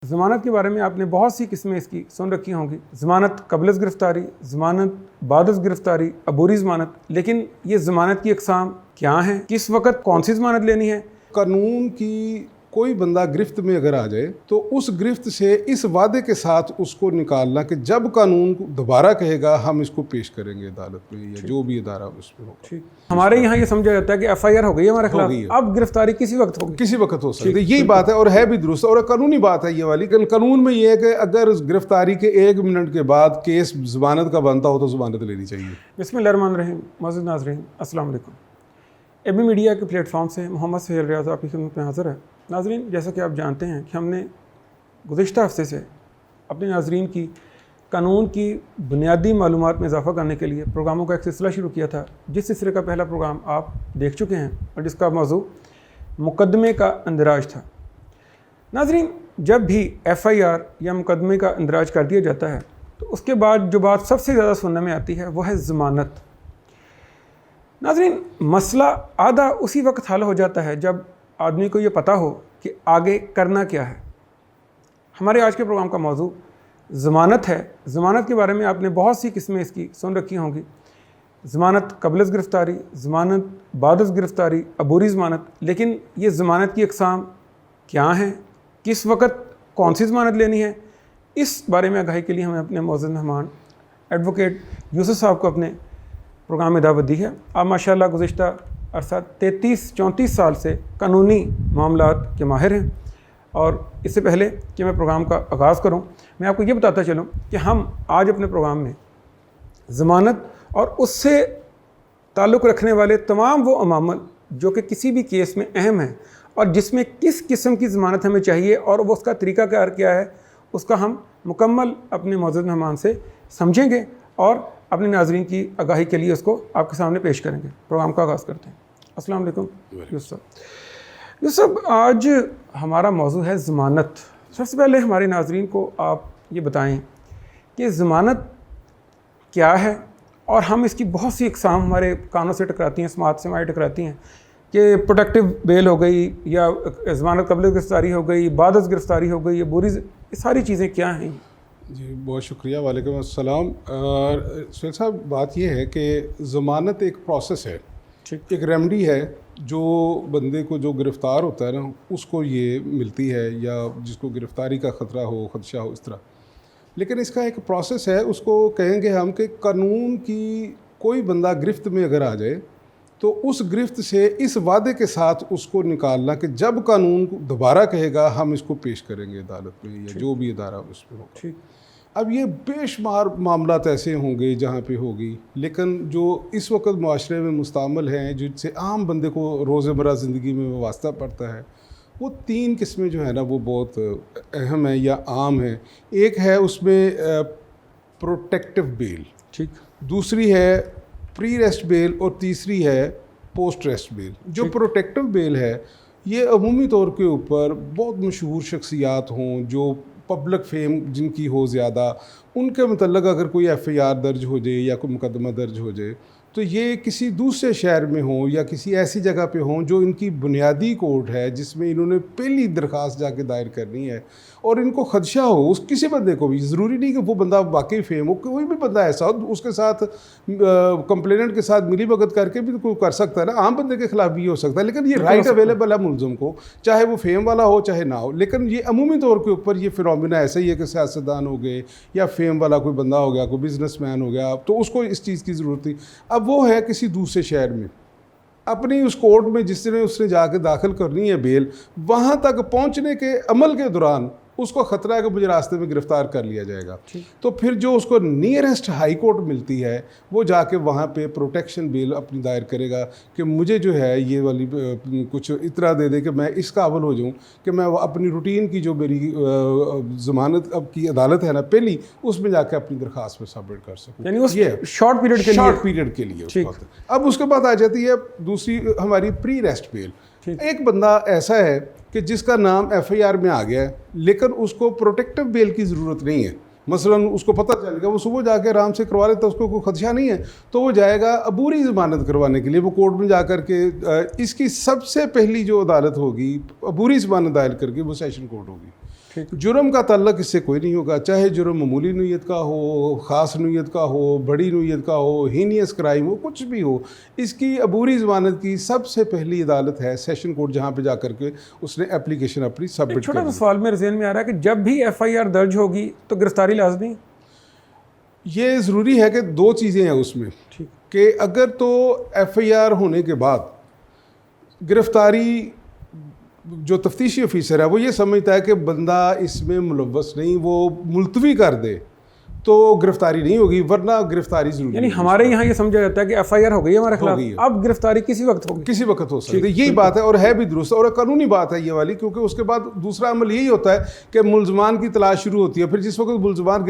ज़मानत के बारे में आपने बहुत सी किस्में इसकी सुन रखी होंगी। ज़मानत क़ब्ल गिरफ़्तारी, ज़मानत बाद गिरफ़्तारी, अबूरी ज़मानत। लेकिन ये ज़मानत की अक़साम क्या हैं, किस वक़्त कौन सी ज़मानत लेनी है? कानून की कोई बंदा गिरफ्त में अगर आ जाए तो उस गिरफ्त से इस वादे के साथ उसको निकालना कि जब कानून दोबारा कहेगा हम इसको पेश करेंगे अदालत में या जो भी अदारा उसमें होगा। ठीक, हमारे यहाँ ये समझा जाता है कि FIR हो गई है हमारे खिलाफ, अब गिरफ्तारी किसी वक्त होगी, किसी वक्त हो सकती है। यही बात है और है भी दुरुस्त और कानूनी बात है ये वाली। कानून में ये है कि अगर गिरफ्तारी के 1 मिनट के बाद केस ज़मानत का बनता हो तो ज़मानत लेनी चाहिए। बिस्मिल्लाहिर्रहमानिर्रहीम। मौजूद नाज़रीन अस्सलाम वालेकुम। AB मीडिया के प्लेटफॉर्म से मोहम्मद सुहेल रियाज आपकी खिदमत में हाज़िर है। नाज़रीन, जैसा कि आप जानते हैं कि हमने गुज़िश्ता हफ़्ते से अपने नाज़रीन की कानून की बुनियादी मालूमात में इजाफ़ा करने के लिए प्रोग्रामों का एक सिलसिला शुरू किया था, जिस सिलसिले का पहला प्रोग्राम आप देख चुके हैं और जिसका मौजू मुकदमे का इंदराज था। नाज़रीन, जब भी FIR या मुकदमे का इंदराज कर दिया जाता है तो उसके बाद जो बात सबसे ज़्यादा सुनने में आती है वो है ज़मानत। नाज़रीन, मसला आधा उसी वक्त हल हो जाता है जब आदमी को ये पता हो कि आगे करना क्या है। हमारे आज के प्रोग्राम का मौजू ज़मानत है। ज़मानत के बारे में आपने बहुत सी किस्में इसकी सुन रखी होंगी। ज़मानत क़ब्ल गिरफ़्तारी, ज़मानत बाद गिरफ़्तारी, अबूरी ज़मानत। लेकिन ये ज़मानत की अक़साम क्या हैं, किस वक़्त कौन सी ज़मानत लेनी है, इस बारे में आगाही के लिए हमें अपने मौजूद मेहमान एडवोकेट यूसुफ साहब को अपने प्रोग्राम में दावत दी है। आप माशाल्लाह गुज़िश्ता अरसा 33-34 साल से कानूनी मामलात के माहिर हैं। और इससे पहले कि मैं प्रोग्राम का आगाज़ करूं, मैं आपको ये बताता चलूं कि हम आज अपने प्रोग्राम में ज़मानत और उससे ताल्लुक़ रखने वाले तमाम वो अमामल जो कि किसी भी केस में अहम हैं और जिसमें किस किस्म की ज़मानत हमें चाहिए और वो उसका तरीक़ाकार क्या है, उसका हम मुकम्मल अपने मौजूद मेहमान से समझेंगे और अपने नाज़रीन की आगाही के लिए उसको आपके सामने पेश करेंगे। प्रोग्राम का आगाज़ करते हैं। अस्सलाम वालेकुम यूसुफ। यूसुफ, आज हमारा मौजू है ज़मानत। सबसे पहले हमारे नाज़रीन को आप ये बताएं कि ज़मानत क्या है, और हम इसकी बहुत सी अक़साम हमारे कानों से टकराती हैं, समात से हमारी टकराती हैं कि प्रोटेक्टिव बेल हो गई या ज़मानत क़ब्ल गिरफ़्तारी हो गई, बाद गिरफ़्तारी हो गई, बुरी, ये सारी चीज़ें क्या हैं? जी बहुत शुक्रिया। वालेकुम अस्सलाम। सुहेल साहब, बात यह है कि ज़मानत एक प्रोसेस है, एक रेमेडी है जो बंदे को जो गिरफ़्तार होता है ना उसको ये मिलती है, या जिसको गिरफ़्तारी का ख़तरा हो, ख़दशा हो, इस तरह। लेकिन इसका एक प्रोसेस है, उसको कहेंगे हम कि कानून की कोई बंदा गिरफ्त में अगर आ जाए तो उस गिरफ्त से इस वादे के साथ उसको निकालना कि जब कानून दोबारा कहेगा हम इसको पेश करेंगे अदालत में या जो भी अदारा उसमें होगा। अब ये बेशुमार मामलात ऐसे होंगे जहाँ पे होगी, लेकिन जो इस वक्त मुआशरे में मुस्तअमल हैं, जिनसे आम बंदे को रोज़मर्रा ज़िंदगी में वास्ता पड़ता है, वो 3 किस्में जो है ना वो बहुत अहम है या आम है। एक है उसमें प्रोटेक्टिव बेल, ठीक, दूसरी है प्री रेस्ट बेल और तीसरी है पोस्ट रेस्ट बेल। जो प्रोटेक्टिव बेल है ये अमूमी तौर के ऊपर बहुत मशहूर शख्सियात हों, जो पब्लिक फेम जिनकी हो ज़्यादा, उनके मतलब अगर कोई FIR दर्ज हो जाए या कोई मुकदमा दर्ज हो जाए तो ये किसी दूसरे शहर में हों या किसी ऐसी जगह पे हों जो इनकी बुनियादी कोर्ट है, जिसमें इन्होंने पहली दरख्वास्त जाके दायर करनी है और इनको खदशा हो उस किसी बंदे को भी, ज़रूरी नहीं कि वो बंदा वाकई फेम हो, कोई भी बंदा ऐसा हो उसके साथ कंप्लेनेंट के साथ मिली भगत करके भी कोई कर सकता है ना, आम बंदे के खिलाफ भी हो सकता है। लेकिन ये राइट अवेलेबल है मुलज़म को, चाहे वो फेम वाला हो चाहे ना हो। लेकिन ये अमूमी तौर के ऊपर ये फिनोमिना ऐसा ही है कि सियासतदान हो गए या फेम वाला कोई बंदा हो गया, कोई बिजनेसमैन हो गया, तो उसको इस चीज़ की ज़रूरत थी। अब वो है किसी दूसरे शहर में, अपनी उस कोर्ट में जिस तरह उसने जाके दाखिल करनी है बेल, वहाँ तक पहुँचने के अमल के दौरान उसको ख़तरा है कि मुझे रास्ते में गिरफ़्तार कर लिया जाएगा। तो फिर जो उसको नियरेस्ट हाई कोर्ट मिलती है वो जाके वहाँ पे प्रोटेक्शन बेल अपनी दायर करेगा कि मुझे जो है ये वाली कुछ इतरा दे दे कि मैं इस काबिल हो जाऊँ कि मैं अपनी रूटीन की जो मेरी ज़मानत अब की अदालत है ना पहली, उसमें जाके अपनी दरख्वास्त में सबमिट कर सकूँ। यानी उस शॉर्ट पीरियड के लिए। अब उसके बाद आ जाती है दूसरी हमारी प्री रेस्ट बेल। एक बंदा ऐसा है कि जिसका नाम FIR में आ गया है लेकिन उसको प्रोटेक्टिव बेल की ज़रूरत नहीं है, मसलन उसको पता चल गया, वो सुबह जाके आराम से करवा लेता, उसको कोई खदशा नहीं है, तो वो जाएगा अबूरी ज़मानत करवाने के लिए। वो कोर्ट में जा कर के इसकी सबसे पहली जो अदालत होगी अबूरी ज़मानत दायर करके वो सेशन कोर्ट होगी। जुर्म का ताल्लुक इससे कोई नहीं होगा, चाहे जुर्म मामूली नीयत का हो, ख़ास नीयत का हो, बड़ी नीयत का हो, हीनियस क्राइम हो, कुछ भी हो। इसकी अबूरी ज़मानत की सबसे पहली अदालत है सेशन कोर्ट, जहाँ पे जाकर के उसने एप्लीकेशन अपनी सबमिट छोटा सा सवाल मेरे ज़हन में आ रहा है कि जब भी FIR दर्ज होगी तो गिरफ्तारी लाजमी? ये ज़रूरी है कि दो चीज़ें हैं उसमें, कि अगर तो FIR होने के बाद गिरफ्तारी जो तफ्तीशी ऑफिसर है वो ये समझता है कि बंदा इसमें मुलव्वस नहीं, वो मुलतवी कर दे तो गिरफ्तारी नहीं होगी, वरना गिरफ्तारी जरूरी यानी हमारे यहाँ ये समझा जाता है कि FIR हो गई है हमारे खिलाफ, अब गिरफ्तारी किसी वक्त होगी, किसी वक्त हो सकती है। यही बात है और है भी दुरुस्त और कानूनी बात है ये वाली, क्योंकि उसके बाद दूसरा अमल यही होता है कि मुलजमान की तलाश शुरू होती है, फिर जिस वक्त मुलजमान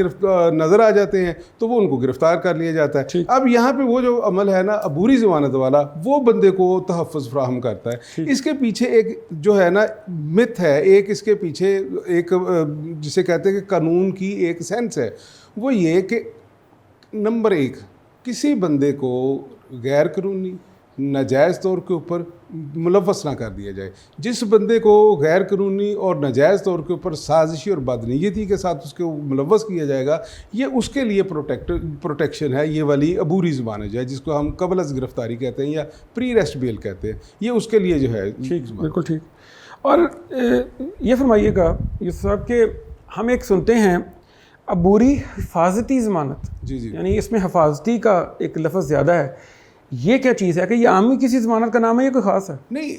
नज़र आ जाते हैं तो वो उनको गिरफ्तार कर लिया जाता है। अब यहाँ पर वो जो अमल है ना अबूरी ज़मानत वाला, वो बंदे को तहफ़्फ़ुज़ फ्राहम करता है। इसके पीछे एक जो है ना मिथ है, एक इसके पीछे एक जिसे कहते हैं कि कानून की एक सेंस है, वो ये कि नंबर एक, किसी बंदे को गैर कानूनी नाजायज़ तौर के ऊपर मुलव्वस ना कर दिया जाए। जिस बंदे को गैर कानूनी और नाजायज़ तौर के ऊपर साजिशी और बदनीयती के साथ उसको मुलव्वस किया जाएगा, ये उसके लिए प्रोटेक्शन है, ये वाली अबूरी ज़मानत है जिसको हम कबल अज़ गिरफ्तारी कहते हैं या प्री रेस्ट बेल कहते हैं, ये उसके लिए जो है। ठीक, बिल्कुल ठीक। और ये फरमाइएगा यूसुफ साहब के हम एक सुनते हैं अबूरी हिफाजती ज़मानत, जी, यानी इसमें हिफाजती का एक लफ्ज़ ज़्यादा है, ये क्या चीज़ है? कि ये आमी किसी ज़मानत का नाम है या कोई ख़ास है? नहीं,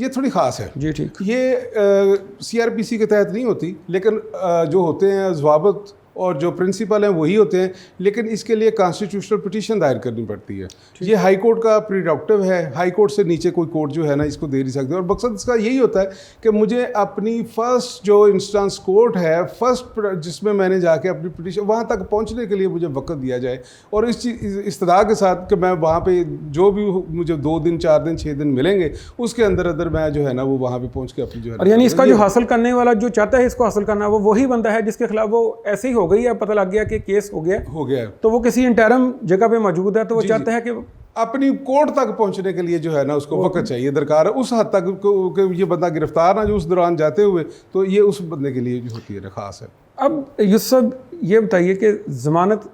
ये थोड़ी ख़ास है जी, ठीक। ये CRPC के तहत नहीं होती, लेकिन जो होते हैं ज़वाबित और जो प्रिंसिपल हैं वही होते हैं, लेकिन इसके लिए कॉन्स्टिट्यूशनल पिटीशन दायर करनी पड़ती है। ये हाई कोर्ट का प्रीरोगेटिव है, हाई कोर्ट से नीचे कोई कोर्ट जो है ना इसको दे नहीं सकते। और मकसद इसका यही होता है कि मुझे अपनी फ़र्स्ट जो इंस्टेंस कोर्ट है, फर्स्ट जिसमें मैंने जाके अपनी पिटीशन वहाँ तक पहुँचने के लिए मुझे वक्त दिया जाए, और इस इस्तदा के साथ कि मैं वहाँ पर जो भी मुझे 2 दिन 4 दिन 6 दिन मिलेंगे, उसके अंदर अंदर मैं जो है ना वो वहाँ पर पहुँच के अपनी जो है। और यानी इसका जो हासिल करने वाला जो चाहता है इसको हासिल करना, वो वही बंदा है जिसके खिलाफ वो ऐसे ही हो गई है, पता लग गया कि केस हो गया, तो वो किसी इंटरम जगह पे मौजूद है, तो वो चाहता है कि अपनी कोर्ट तक पहुंचने के लिए जो है ना उसको वक्त चाहिए, दरकार है उस हद तक कि ये बंदा गिरफ्तार ना जो उस दौरान जाते हुए, तो ये उस बंदे के लिए जो होती है ना खास है। अब यूसुफ ये बताइए कि ज़मानत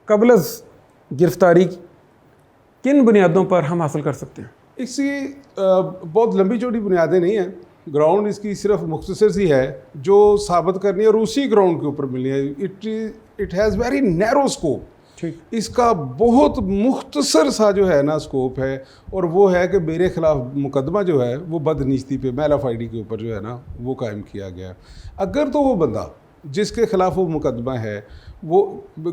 क़ब्ल गिरफ्तारी किन बुनियादों पर हम हासिल कर सकते हैं? इसकी बहुत लंबी चौड़ी बुनियादें नहीं हैं, ग्राउंड इसकी सिर्फ मुख्तसर सी है जो साबित करनी है और उसी ग्राउंड के ऊपर मिलनी है। It has very narrow scope, ठीक, इसका बहुत मुख्तसर सा जो है ना स्कोप है, और वो है कि मेरे खिलाफ मुकदमा जो है वो बदनीस्ती पे MLFID के ऊपर जो है ना वो कायम किया गया। अगर तो वो बंदा जिसके खिलाफ वो मुकदमा है वो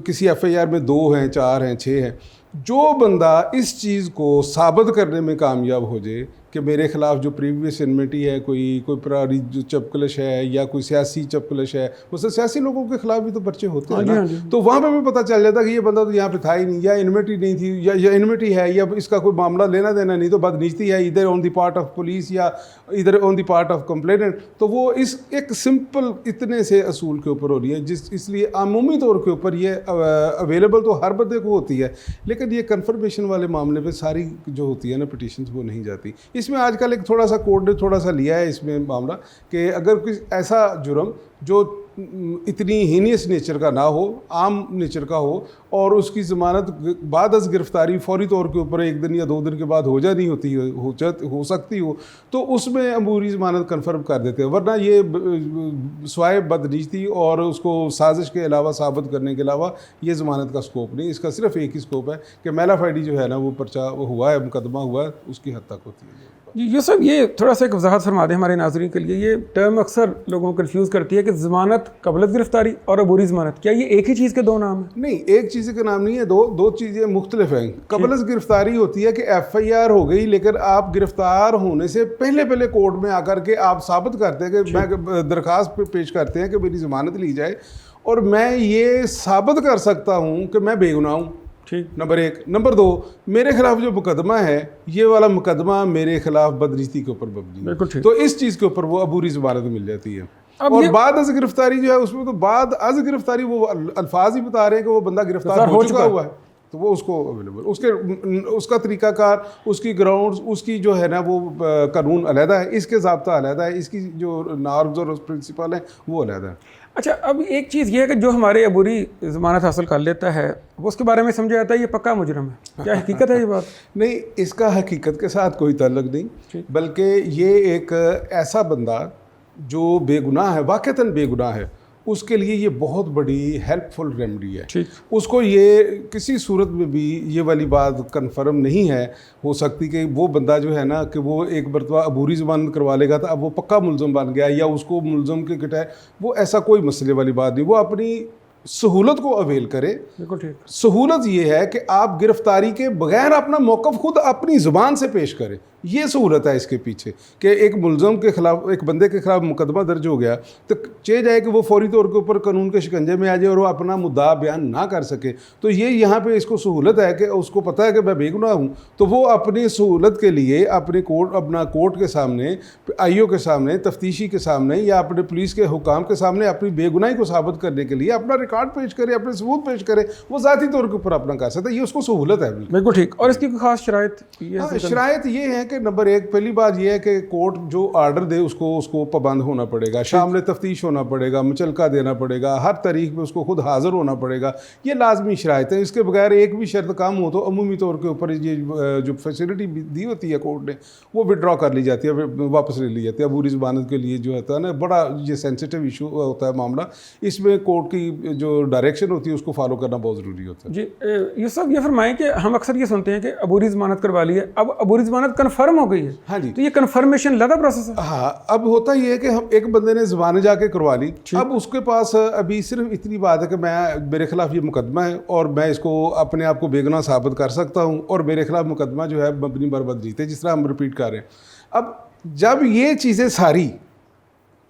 किसी FIR में 2 हैं 4 हैं 6 हैं, जो बंदा इस चीज़ को साबित करने में कामयाब हो जाए कि मेरे ख़िलाफ़ जो प्रीवियस इनमेटी है, कोई पुरानी जो चपकलश है या कोई सियासी चपकलश है, उससे सियासी लोगों के खिलाफ भी तो पर्चे होते हैं ना, तो वहाँ पे भी पता चल जाता कि ये बंदा तो यहाँ पे था ही नहीं, या इनमेटी नहीं थी, या इनमेटी है, या इसका कोई मामला लेना देना नहीं, तो बदनीति है इधर on the part of police या इधर on the part of complainant. तो वो इस एक सिंपल इतने से असूल के ऊपर हो रही है, इसलिए अमूमी तौर के ऊपर ये अवेलेबल तो हर बंदे को होती है, लेकिन ये कन्फर्मेशन वाले मामले पे सारी जो होती है ना पिटीशन वो नहीं जाती। इसमें आजकल एक थोड़ा सा कोर्ट ने थोड़ा सा लिया है इसमें मामला कि अगर कोई ऐसा जुर्म जो इतनी हीनियस नेचर का ना हो, आम नेचर का हो, और उसकी ज़मानत बाद अज़ गिरफ्तारी फौरी तौर के ऊपर 1 दिन या 2 दिन के बाद हो जानी होती हो सकती हो, तो उसमें अबूरी ज़मानत कन्फर्म कर देते हैं। वरना ये स्वाय बदनीति और उसको साजिश के अलावा साबित करने के अलावा ये ज़मानत का स्कोप नहीं, इसका सिर्फ एक ही स्कोप है कि MLFID जो है ना वो पर्चा हुआ है, मुकदमा हुआ है, उसकी हद तक होती है। ये सब ये थोड़ा सा एक वजाहत फरमा दें हमारे नाज़रीन के लिए। ये टर्म अक्सर लोगों को कन्फ्यूज़ करती है कि ज़मानत क़ब्ल गिरफ्तारी और अबूरी ज़मानत, क्या ये एक ही चीज़ के 2 नाम हैं? नहीं, एक चीज़ के नाम नहीं है, दो चीज़ें मुख्तलिफ हैं। क़ब्ल गिरफ्तारी होती है कि FIR हो गई, लेकिन आप गिरफ्तार होने से पहले कोर्ट में आकर के आप साबित करते हैं कि मैं दरख्वास्त पेश करते हैं कि मेरी ज़मानत ली जाए और मैं ये साबित कर सकता हूँ कि मैं बेगुनाह हूँ। ठीक, नंबर 1। नंबर 2, मेरे खिलाफ जो मुकदमा है ये वाला मुकदमा मेरे खिलाफ बदनीति के ऊपर मबनी है, तो इस चीज़ के ऊपर वो अबूरी ज़मानत मिल जाती है। और बाद अज़ गिरफ्तारी जो है उसमें तो बाद अज़ गिरफ्तारी वो अल्फाज ही बता रहे हैं कि वो बंदा गिरफ्तार हो चुका हुआ है। तो वो उसको अवेलेबल, उसका तरीक़ाकार, उसकी ग्राउंड्स, उसकी जो है ना वो कानून अलहदा है, इसके ज़ाब्ता अलहदा है, इसकी जो नॉर्म्स और प्रिंसिपल हैं वो अलहदा है। अच्छा, अब एक चीज़ ये है कि जो हमारे अबूरी ज़मानत हासिल कर लेता है वो उसके बारे में समझा जाता है ये पक्का मुजरम है। क्या हकीकत है ये बात? नहीं, इसका हकीकत के साथ कोई ताल्लुक नहीं, बल्कि ये एक ऐसा बंदा जो बेगुनाह है, वाक़तन बेगुनाह है, उसके लिए ये बहुत बड़ी हेल्पफुल रेमेडी है। उसको ये किसी सूरत में भी ये वाली बात कंफर्म नहीं है हो सकती कि वो बंदा जो है ना कि वो एक मरतबा अबूरी ज़मानत करवा लेगा तो अब वो पक्का मुलज़म बन गया या उसको मुलज़म के कटाए, वो ऐसा कोई मसले वाली बात नहीं। वो अपनी सहूलत को अवेल करे। बिल्कुल ठीक। सहूलत ये है कि आप गिरफ्तारी के बगैर अपना मौक़िफ़ खुद अपनी ज़ुबान से पेश करें, ये सहूलत है इसके पीछे कि एक मुलज़म के ख़िलाफ़, एक बंदे के ख़िलाफ़ मुकदमा दर्ज हो गया तो चाहिए जाए कि वो फौरी तौर के ऊपर कानून के शिकंजे में आ जाए और वो अपना मुद्दा बयान ना कर सके। तो ये यहाँ पे इसको सहूलत है कि उसको पता है कि मैं बेगुनाह हूँ, तो वो अपनी सहूलत के लिए अपने कोर्ट के सामने, आईओ के सामने, तफ्तीशी के सामने या अपने पुलिस के हुकाम के सामने अपनी बेगुनाही को साबित करने के लिए अपना रिकॉर्ड पेश करे, अपने सबूत पेश करे, वो ज़ाती तौर के ऊपर अपना कर सकता है। ये उसको सहूलत है। बिल्कुल ठीक। और इसकी कोई खास शराइत? शराइत ये है कि नंबर एक, पहली बात यह है कि कोर्ट जो आर्डर दे उसको पाबंद होना पड़ेगा, शामिल तफ्तीश होना पड़ेगा, मुचलका देना पड़ेगा, हर तारीख में उसको खुद हाज़िर होना पड़ेगा। ये लाजमी शराइत है। इसके बगैर एक भी शर्त काम हो तो अमूमी तौर के ऊपर ये जो फैसिलिटी दी होती है कोर्ट ने वो विड्रॉ कर ली जाती है, वापस ले ली जाती है। अबूरी ज़मानत के लिए जो होता है ना, बड़ा ये सेंसिटिव इशू होता है मामला, इसमें कोर्ट की जो डायरेक्शन होती है उसको फॉलो करना बहुत ज़रूरी होता है। जी ये सब ये फरमाएं कि हम अक्सर ये सुनते हैं कि अबूरी ज़मानत करवा ली है, अब अबूरी ज़मानत कन्फर्म हो गई है। हाँ जी, तो ये कन्फर्मेशन लगा प्रोसेस है। हाँ, अब होता ये है कि हम एक बंदे ने ज़मानत जाके करवा ली, अब उसके पास अभी सिर्फ इतनी बात है कि मेरे खिलाफ ये मुकदमा है और मैं इसको अपने आप को बेगुनाह साबित कर सकता हूँ और मेरे खिलाफ मुकदमा जो है मबनी बर बदरीत है, जिस तरह हम रिपीट कर रहे हैं। अब जब ये चीज़ें सारी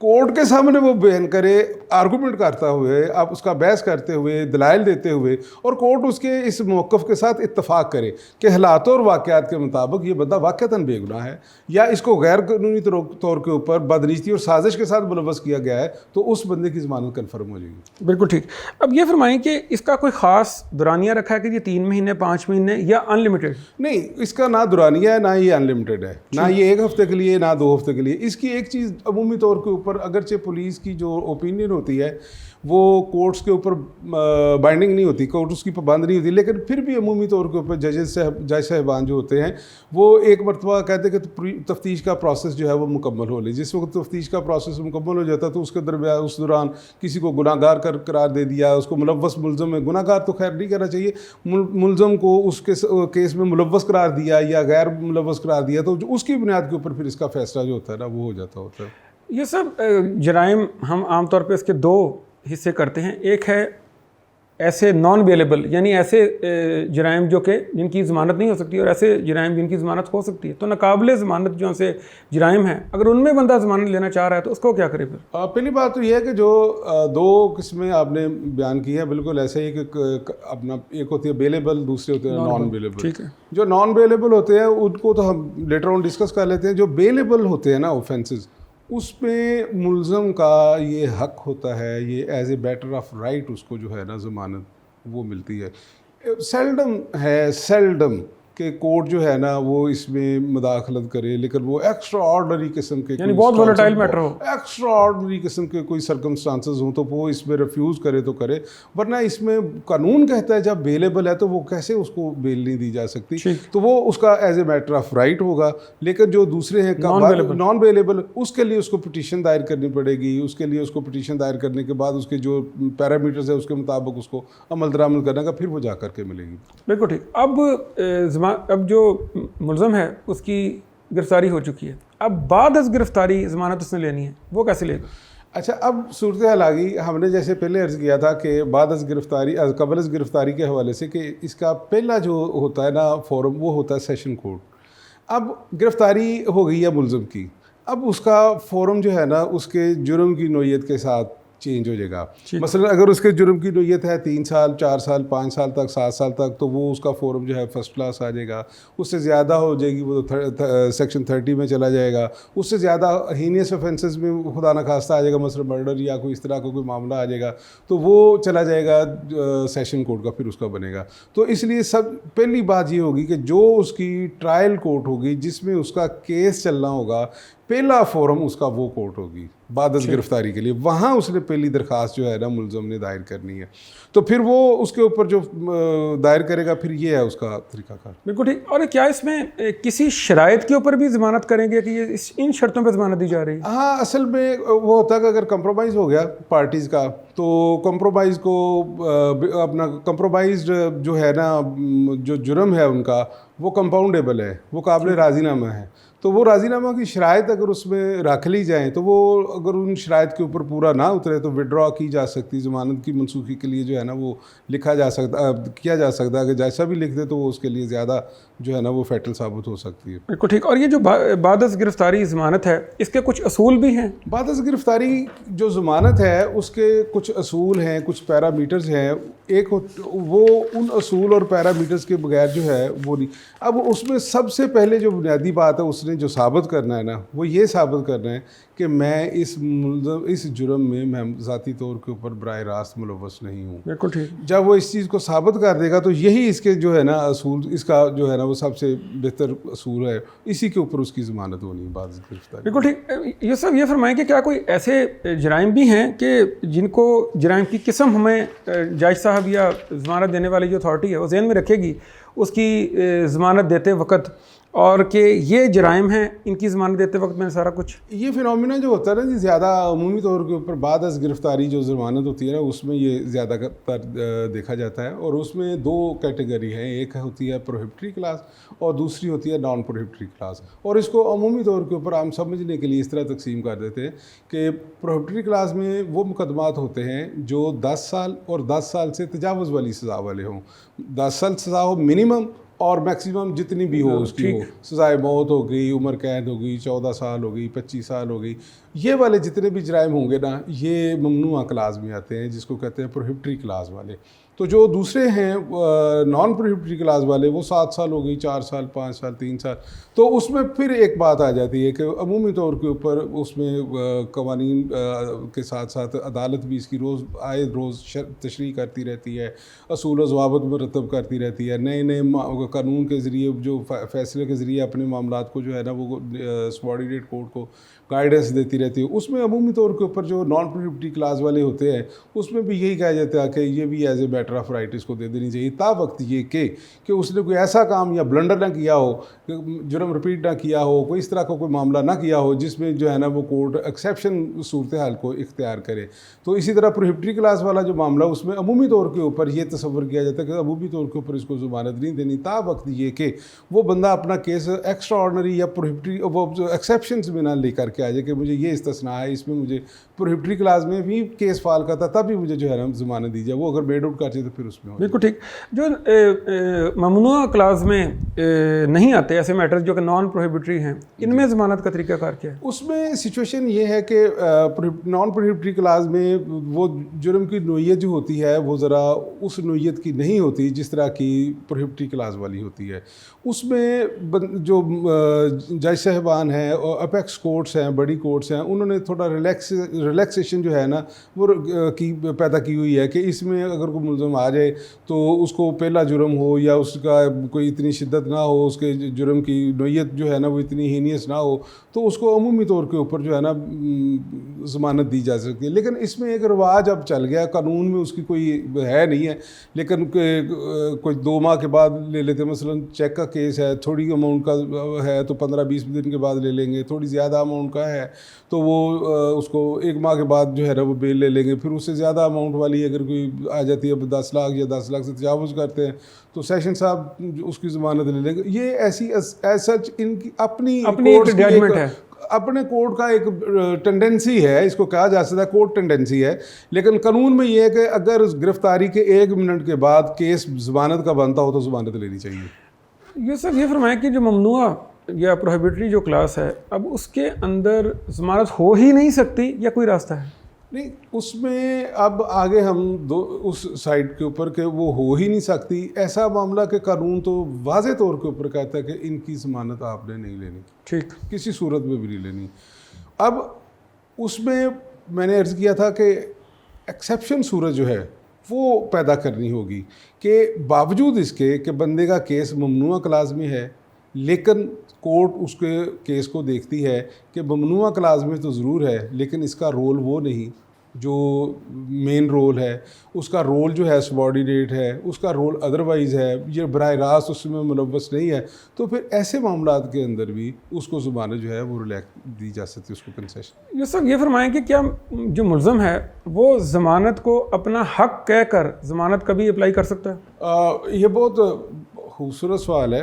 कोर्ट के सामने वो बयान करे, आर्गूमेंट करता हुए, आप उसका बहस करते हुए, दलाइल देते हुए, और कोर्ट उसके इस मौक़िफ़ के साथ इत्तफाक करे कि हालात और वाक़यात के मुताबिक ये बंदा वाक़तन बेगुनाह है या इसको गैर कानूनी तौर के ऊपर बदनीयती और साजिश के साथ मुलव्वस किया गया है, तो उस बंदे की ज़मानत कन्फर्म हो जाएगी। बिल्कुल ठीक। अब ये फरमाएं कि इसका कोई ख़ास दुरानिया रखा है कि ये 3 महीने, 5 महीने या अनलिमिटेड? नहीं, इसका ना दुरानिया है, ना ये अनलिमिटेड है, ना ये 1 हफ़्ते के लिए, ना 2 हफ़्ते के लिए। इसकी एक चीज़ अमूमी तौर के ऊपर, अगरचे पुलिस की जो ओपिनियन होती है वो कोर्ट्स के ऊपर बाइंडिंग नहीं होती, कोर्ट उसकी पाबंद नहीं होती, लेकिन फिर भी अमूमी तौर के ऊपर जज साहिबान जो होते हैं वो एक मरतबा कहते हैं कि तफ्तीश का प्रोसेस जो है वो मुकम्मल हो ले। जिस वक्त तफ्तीश का प्रोसेस मुकम्मल हो जाता है तो उसके दरमियान उस दौरान किसी को गुनाहगार करार दे दिया, उसको मुलव्वस मुलज़म में, गुनाहगार तो खैर नहीं कहना चाहिए, मुलज़म को उसके केस में मुलव्वस करार दिया या गैर मुलव्वस करार दिया, तो उसकी बुनियाद के ऊपर फिर इसका फैसला जो होता है ना वो हो जाता होता है। ये सब जराइम हम आम तौर पे इसके 2 हिस्से करते हैं। एक है ऐसे नॉन बेलेबल, यानी ऐसे जराइम जो कि जिनकी ज़मानत नहीं हो सकती, और ऐसे जराइम जिनकी ज़मानत हो सकती है। तो नाकाबिले ज़मानत जो से जराइम हैं, अगर उनमें बंदा ज़मानत लेना चाह रहा है तो उसको क्या करे फिर? पहली बात तो यह है कि जो 2 किस्में आपने बयान की है बिल्कुल ऐसे ही कि अपना एक होती है बेलेबल, दूसरे होते हैं नॉन बेलेबल। ठीक है। जो नॉन बेलेबल होते हैं उनको तो हम लेटर ऑन डिस्कस कर लेते हैं। जो बेलेबल होते हैं ना ऑफेंसेस, उसमें मुलज़म का ये हक होता है, ये as a matter of right उसको जो है ना ज़मानत वो मिलती है। सेल्डम कि कोर्ट जो है ना वो इसमें मुदाखलत करे, लेकिन वो एक्स्ट्रा ऑर्डनरी किस्म के, यानी बहुत वोलेटाइल मैटर हो, एक्स्ट्रा ऑर्डनरी किस्म के कोई सर्कमस्टांसेस हों तो वो इसमें रिफ्यूज़ करे तो करे, वरना इसमें कानून कहता है जब बेलेबल है तो वो कैसे उसको बेल नहीं दी जा सकती, तो वो उसका as a matter of right होगा। लेकिन जो दूसरे हैं नॉन बेलेबल, उसके लिए उसको पिटीशन दायर करनी पड़ेगी। उसके लिए उसको पिटीशन दायर करने के बाद उसके जो पैरामीटर्स है उसके मुताबिक उसको अमल दरामद करने का, फिर वो जा करके मिलेगी। बिल्कुल ठीक। अब जो मुलज़म है उसकी गिरफ्तारी हो चुकी है, अब बाद अज़ गिरफ्तारी ज़मानत उसने लेनी है, वो कैसे लेगा? अच्छा, अब सूरत हाल आ गई। हमने जैसे पहले अर्ज़ किया था कि बाद अज़ गिरफ्तारी, कबल अज़ गिरफ्तारी के हवाले से, कि इसका पहला जो होता है ना फोरम, वो होता है सेशन कोर्ट। अब गिरफ्तारी हो गई है मुलज़म की, अब उसका फोरम जो है ना उसके जुर्म की नोयत के साथ चेंज हो जाएगा। मसलन अगर उसके जुर्म की नोयत है 3 साल 4 साल 5 साल तक 7 साल तक, तो वो उसका फोरम जो है फर्स्ट क्लास आ जाएगा। उससे ज़्यादा हो जाएगी वो सेक्शन 30 में चला जाएगा। उससे ज़्यादा हीनियस ऑफेंसेस में खुदा न खास्ता आ जाएगा, मसलन मर्डर या कोई इस तरह का कोई मामला आ जाएगा, तो वो चला जाएगा सेशन कोर्ट का, फिर उसका बनेगा। तो इसलिए सब पहली बात ये होगी कि जो उसकी ट्रायल कोर्ट होगी जिसमें उसका केस चलना होगा, पहला फोरम उसका वो कोर्ट होगी बादस गिरफ्तारी के लिए। वहाँ उसने पहली दरख्वास्त जो है ना मुलज़म ने दायर करनी है, तो फिर वो उसके ऊपर जो दायर करेगा, फिर ये है उसका तरीक़ाकार। बिल्कुल ठीक। और क्या इसमें किसी शराइत के ऊपर भी ज़मानत करेंगे कि ये इन शर्तों पर ज़मानत दी जा रही है? हाँ, असल में वो होता है कि अगर कंप्रोमाइज़ हो गया पार्टीज़ का, तो कंप्रोमाइज़ को अपना कंप्रोमाइज़ जो है ना, जो जुर्म है उनका वो कंपाउंडेबल है, वो काबिल राज़ीनामा है। तो वो राज़ीनामा की शराइत अगर उसमें रख ली जाए, तो वो अगर उन शराइत के ऊपर पूरा ना उतरे तो विड्रॉ की जा सकती, ज़मानत की मनसूखी के लिए जो है ना वो लिखा जा सकता, किया जा सकता है। अगर जैसा भी लिख दे तो वो उसके लिए ज़्यादा जो है ना वो फैटल साबित हो सकती है। बिल्कुल ठीक। और ये जो बादस गिरफ्तारी ज़मानत है, इसके कुछ असूल भी हैं? बादस गिरफ्तारी जो ज़मानत है उसके कुछ असूल हैं, कुछ पैरामीटर्स हैं। एक वो उन असूल और पैरामीटर्स के बगैर जो है वो नहीं। अब उसमें सबसे पहले जो बुनियादी बात है उसने जो साबित करना है ना, वो ये साबित करना है कि मैं इस जुर्म में मैं ज़ाती तौर के ऊपर बराह रास्त मुलव्वस नहीं हूँ। बिल्कुल ठीक। जब वो इस चीज़ को साबित कर देगा तो यही इसके जो है ना असूल, इसका जो है ना वो सबसे बेहतर असूल है, इसी के ऊपर उसकी ज़मानत होनी है बादस गिरफ्तारी। बिल्कुल ठीक। ये सब ये फरमाएं कि क्या कोई ऐसे जराइम भी हैं कि जिनको जराइम की किस्म हमें जज साहब या ज़मानत देने वाली जो अथॉरिटी है वो ज़हन में रखेगी उसकी ज़मानत देते वक्त, और कि ये जराइम हैं, इनकी ज़मानत देते वक्त मैंने सारा कुछ? ये फिनोमिना जो होता है ना जी, ज़्यादा अमूमी तौर के ऊपर बादस गिरफ्तारी जो ज़मानत होती है ना, उसमें ये ज़्यादातर देखा जाता है। और उसमें दो कैटेगरी हैं, एक होती है प्रोहिबिटरी क्लास और दूसरी होती है नॉन प्रोहिबिटरी क्लास। और इसको अमूमी तौर के ऊपर हम समझने के लिए इस तरह तकसीम कर देते हैं कि प्रोहिबिटरी क्लास में वो मुकदमात होते हैं जो 10 साल और 10 साल से तजावुज़ वाली सज़ा वाले हों। 10 साल सज़ा हो मिनिमम, और मैक्सिमम जितनी भी हो उसकी हो, सज़ाए मौत हो गई, उम्र कैद हो गई, 14 साल हो गई, 25 साल हो गई, ये वाले जितने भी जराइम होंगे ना, ये ममनुआ क्लास में आते हैं, जिसको कहते हैं प्रोहिबिटरी क्लास वाले। तो जो दूसरे हैं नॉन प्रोहिबिटरी क्लास वाले, वो 7 साल हो गई, 4 साल 5 साल 3 साल। तो उसमें फिर एक बात आ जाती है कि अमूमी तौर के ऊपर उसमें कवानीन के साथ साथ अदालत भी इसकी रोज़ तशरीह करती रहती है, असूल व ज़वाबित मुरतब करती रहती है, नए नए कानून के ज़रिए जो फैसले के ज़रिए अपने मामलात को जो है ना वो सबऑर्डिनेट कोर्ट को गाइडेंस देती रहती है। उसमें अमूमी तौर के ऊपर जो नॉन प्रोहिबिटरी क्लास वाले होते हैं उसमें भी यही कहा जाता है कि ये भी as a matter of right इसको दे देनी चाहिए, ता वक्त ये कि उसने कोई ऐसा काम या ब्लंडर ना किया हो, जुर्म रिपीट ना किया हो, कोई इस तरह का कोई मामला ना किया हो जिसमें जो है ना वो कोर्ट एक्सेप्शन सूरत हाल को इख्तियार करे। तो इसी तरह प्रोहिबिटरी क्लास वाला जो मामला, उसमें अमूमी तौर के ऊपर ये तसव्वुर किया जाता है कि अमूमी तौर के ऊपर इसको ज़मानत नहीं देनी, ता वक्त ये कि वो बंदा अपना केस एक्स्ट्रा ऑर्डनरी या प्रोहिबिटरी वो एक्सेप्शन में ना लेकर के आ जाए कि मुझे ये इस्तिस्ना है, इसमें मुझे प्रोहिबिटरी क्लास में भी केस फाल करता तब भी मुझे जो है ना ज़मानत दी जाए। वो अगर बेड आउट करते तो फिर उसमें बिल्कुल ठीक। जो ममनुआ क्लास में नहीं आते ऐसे मैटर्स जो कि नॉन प्रोहिबिटरी हैं, इनमें ज़मानत का तरीक़ाकार क्या है? उसमें सिचुएशन ये है कि नॉन प्रोहिबिटरी क्लास में वो जुर्म की नोयत जो होती है वो ज़रा उस नोयत की नहीं होती जिस तरह की प्रोहिबिटरी क्लास वाली होती है। उसमें जो जज साहबान हैं और अपेक्स कोर्ट्स हैं, बड़ी कोर्ट्स हैं, उन्होंने थोड़ा रिलैक्सेशन जो है ना वो पैदा की हुई है कि इसमें अगर कोई मुलज़म आ जाए तो उसको पहला जुर्म हो या उसका कोई इतनी शिद्दत ना हो, उसके जुर्म की नोयत जो है ना वो इतनी हीनियस ना हो, तो उसको अमूमी तौर के ऊपर जो है ना ज़मानत दी जा सकती है। लेकिन इसमें एक रवाज अब चल गया, कानून में उसकी कोई है नहीं है, लेकिन कोई 2 माह के बाद ले लेते हैं। मसलन चेक का केस है, थोड़ी अमाउंट का है तो 15-20 दिन के बाद ले लेंगे, थोड़ी ज़्यादा अमाउंट का है तो वो उसको 1 माह के बाद जो है ना वो बेल ले लेंगे। फिर उससे ज़्यादा अमाउंट वाली अगर कोई आ जाती है 10 लाख या 10 लाख से तजावुज़ करते हैं तो सेशन साहब उसकी ज़मानत ले लेंगे। ये ऐसी सच इनकी अपनी एक जजमेंट है, अपने कोर्ट का एक टेंडेंसी है, इसको कहा जा सकता है कोर्ट टेंडेंसी है। लेकिन कानून में ये है कि अगर गिरफ्तारी के 1 मिनट के बाद केस ज़मानत का बनता हो तो ज़मानत लेनी चाहिए। ये सब ये फरमाया कि जो ममनुआ या प्रोहिबिटरी जो क्लास है, अब उसके अंदर ज़मानत हो ही नहीं सकती या कोई रास्ता है? नहीं, उसमें अब आगे हम दो उस साइड के ऊपर के वो हो ही नहीं सकती ऐसा मामला कि कानून तो वाज़े तौर के ऊपर कहता है कि इनकी ज़मानत आपने नहीं लेनी, ठीक, किसी सूरत में भी नहीं लेनी। अब उसमें मैंने अर्ज़ किया था कि एक्सेप्शन सूरत जो है वो पैदा करनी होगी कि बावजूद इसके कि बंदे का केस ममनुआ क्लास में है, लेकिन कोर्ट उसके केस को देखती है कि ममनुआ क्लास में तो ज़रूर है लेकिन इसका रोल वो नहीं जो मेन रोल है, उसका रोल जो है सबॉर्डिनेट है, उसका रोल अदरवाइज़ है, ये बराह रास्त उसमें मुलव्वस नहीं है, तो फिर ऐसे मामलात के अंदर भी उसको ज़मानत जो है वो रिलैक्स दी जा सकती है, उसको कंसेशन। ये सब ये फरमाएं कि क्या जो मुल्ज़म है वो ज़मानत को अपना हक कह कर ज़मानत कभी अप्लाई कर सकता है? ये बहुत खूबसूरत सवाल है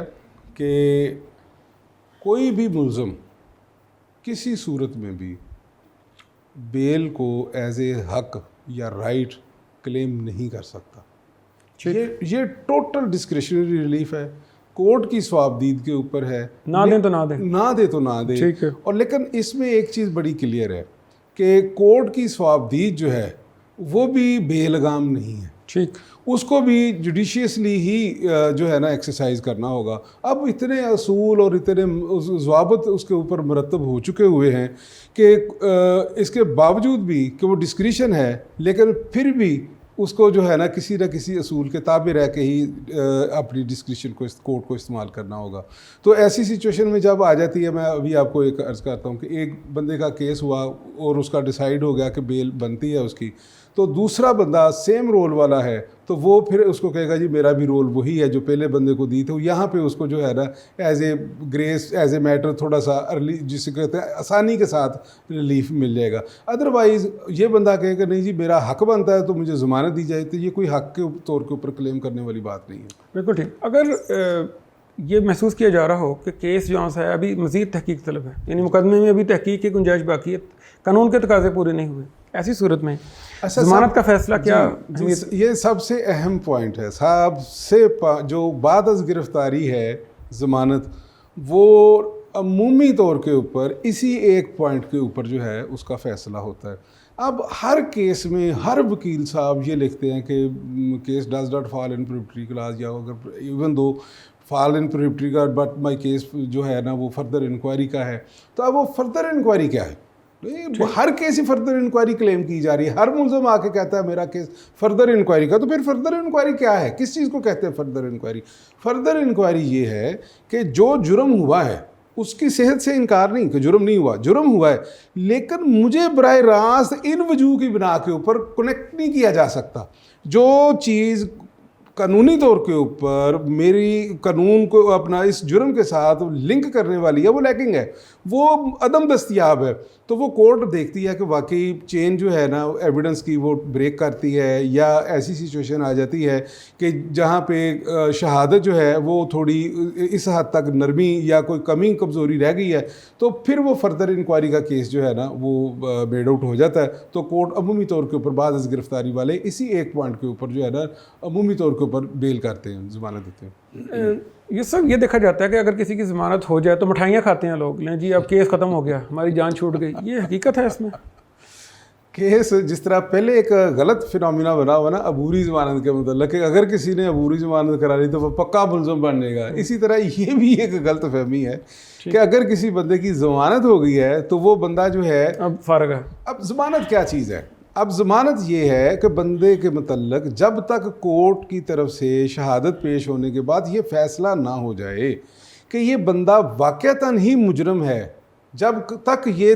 कि कोई भी मुल्ज़म किसी सूरत में भी बेल को एज ए हक या राइट क्लेम नहीं कर सकता। ये टोटल डिस्क्रिशनरी रिलीफ है, कोर्ट की स्वाबदीद के ऊपर है, ना दें तो ना दें, ना दे तो ना दे। ठीक है। और लेकिन इसमें एक चीज़ बड़ी क्लियर है कि कोर्ट की स्वाबदीद जो है वो भी बेलगाम नहीं है, ठीक, उसको भी जुडिशियसली ही जो है ना एक्सरसाइज करना होगा। अब इतने असूल और इतने ज़वाबत उसके ऊपर मरतब हो चुके हुए हैं कि इसके बावजूद भी कि वो डिस्क्रिशन है, लेकिन फिर भी उसको जो है ना किसी असूल के ताबे रह के ही अपनी डिस्क्रिशन को कोर्ट को इस्तेमाल करना होगा। तो ऐसी सिचुएशन में जब आ जाती है, मैं अभी आपको एक अर्ज़ करता हूँ कि एक बंदे का केस हुआ और उसका डिसाइड हो गया कि बेल बनती है उसकी, तो दूसरा बंदा सेम रोल वाला है तो वो फिर उसको कहेगा जी मेरा भी रोल वही है जो पहले बंदे को दी थी। यहाँ पे उसको जो है ना as a grace as a matter थोड़ा सा अर्ली जिसे कहते हैं आसानी के साथ रिलीफ मिल जाएगा। अदरवाइज़ ये बंदा कहेगा नहीं जी मेरा हक बनता है तो मुझे ज़मानत दी जाए, तो ये कोई हक के तौर के ऊपर क्लेम करने वाली बात नहीं है। बिल्कुल ठीक। अगर ये महसूस किया जा रहा हो कि केस जो है अभी मज़ीद तहकीक तलब है, यानी मुकदमे में अभी तहकीक की गुंजाइश बाकी है, कानून के तकाजे पूरे नहीं हुए, ऐसी सूरत में ज़मानत का फैसला क्या? ये सबसे अहम पॉइंट है। सबसे जो बाद अज़ गिरफ्तारी है ज़मानत, वो अमूमी तौर के ऊपर इसी एक पॉइंट के ऊपर जो है उसका फ़ैसला होता है। अब हर केस में हर वकील साहब ये लिखते हैं कि case does not fall in privilege class, या अगर even though fall in privilege का बट माई केस जो है ना वो फर्दर इंक्वायरी का है। तो अब वो फर्दर इंक्वायरी क्या है? हर केस ही फर्दर इंक्वायरी क्लेम की जा रही है। हर मुल्ज़िम आके कहता है मेरा केस फर्दर इंक्वायरी का, तो फिर फर्दर इंक्वायरी क्या है? किस चीज़ को कहते हैं फर्दर इंक्वायरी? फर्दर इंक्वायरी ये है कि जो जुर्म हुआ है उसकी सेहत से इनकार नहीं कि जुर्म नहीं हुआ, जुर्म हुआ है, लेकिन मुझे बराह रास्त इन वजूह की बिना के ऊपर कनेक्ट नहीं किया जा सकता। जो चीज़ कानूनी तौर के ऊपर मेरी कानून को अपना इस जुर्म के साथ लिंक करने वाली है वो लैकिंग है, वो अदम दस्तयाब है, तो वो कोर्ट देखती है कि वाकई चेन जो है ना एविडेंस की वो ब्रेक करती है, या ऐसी सिचुएशन आ जाती है कि जहाँ पे शहादत जो है वो थोड़ी इस हद तक नरमी या कोई कमी कमज़ोरी रह गई है, तो फिर वो फर्दर इंक्वायरी का केस जो है ना वो बेड आउट हो जाता है। तो कोर्ट अमूमी तौर के ऊपर बाद अज़ गिरफ्तारी वाले इसी एक पॉइंट के ऊपर जो है ना अमूमी तौर के ऊपर बेल करते हैं, ज़मानत देते हैं। ये सब ये देखा जाता है कि अगर किसी की ज़मानत हो जाए तो मिठाइयाँ खाते हैं लोग, लें जी अब केस ख़त्म हो गया, हमारी जान छूट गई। ये हकीकत है इसमें। केस जिस तरह पहले एक गलत फिनोमिना बना हुआ ना अबूरी ज़मानत के मतलब कि अगर किसी ने अबूरी ज़मानत करा ली तो वह पक्का मुल्ज़िम बन जाएगा, इसी तरह ये भी एक गलत फहमी है कि अगर किसी बंदे की ज़मानत हो गई है तो वो बंदा जो है अब फारग है। अब ज़मानत क्या चीज़ है? अब ज़मानत ये है कि बंदे के मतलब जब तक कोर्ट की तरफ से शहादत पेश होने के बाद ये फ़ैसला ना हो जाए कि ये बंदा वाक़तन ही मुजरम है, जब तक ये